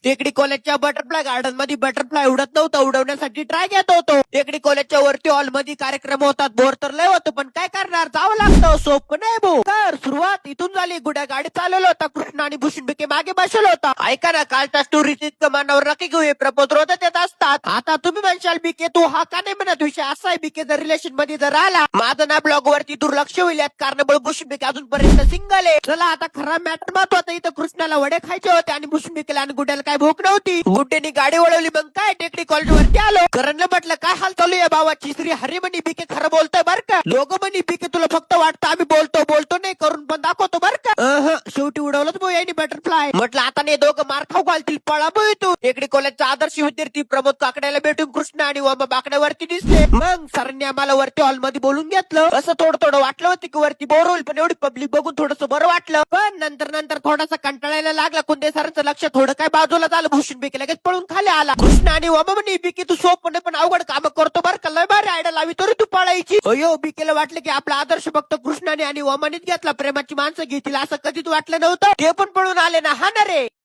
टेकडी कॉलेजच्या butterfly garden मध्ये बटरफ्लाय उडत नव्हतं, उडवण्यासाठी ट्राय घेत होतो. टेकडी कॉलेजच्या वरती हॉल मध्ये कार्यक्रम होतात, बोर तर लय होतं, पण काय करणार, जावं लागतं, सोप नाही भाऊ. तर सुरुवात इथून झाली. गुड्या गाडी चालवलं होता, कृष्ण आणि भूषण बिके मागे बसलो होता. ऐका ना, कालच्या स्टोरी इतकं मनावर नक्की घेऊ, प्रपोज रोज येत असतात. आता तुम्ही म्हणशाल बिके तू हा का नाही म्हणत, विषय असा आहे बिके जर रिलेशन मध्ये जर आला, माझं ना ब्लॉग वरती दुर्लक्ष होईल यात कारणामुळे भूषण बिके अजूनपर्यंत सिंगल आहे. चला आता खरा मॅटर महत्वाचा, इथं कृष्णाला वडे खायचे होते आणि भूषण बिकेला आणि गुड्याला काय भूक नव्हती. गुड्डेनी गाडी वळवली, मग काय टेकडी कॉलेज वरती आलो. करणला म्हटलं काय हाल चालू आहे भावाची. श्री हरी म्हणी बिके खरं बोलतोय बर का. लोक म्हणी बिके तुला फक्त वाटतं आम्ही बोलतो नाही, करून पण दाखवतो बर का. शेवटी उडवलंच भाऊ यांनी बटरफ्लाय. म्हटलं आता नाही दोघं मार खाऊ घालतील, पळा भाऊ तू. टेकडी कॉलेजचा आदर्श विद्यार्थी प्रमोद काकड्याला भेटून कृष्ण आणि वामा बाकड्यावरती दिसले. मग सरांनी आम्हाला वरती हॉल मध्ये बोलून घेतलं. असं थोडं वाटलं होतं की वरती बोर होईल, पण एवढी पब्लिक बघून थोडंसं बरं वाटलं. पण नंतर थोडासा कंटाळायला लागला. कुंदे सरांचं लक्ष थोडं काय बाजूला झालं. भूषण बिके लगेच पळून खाली आला. कृष्ण आणि वामा म्हणे बिके तू सोपं पण अवघड काम करतो बरं का, लय भारी आयडिया लावी तरी तू पळायची. अयो बिकेला वाटलं की आपला आदर्श फक्त कृष्णाने आणि वामानेच घेतला, प्रेमाची माणसं घेतील असं कधीच वाटलं नव्हतं. ते पण पळून आले ना, हा ना रे.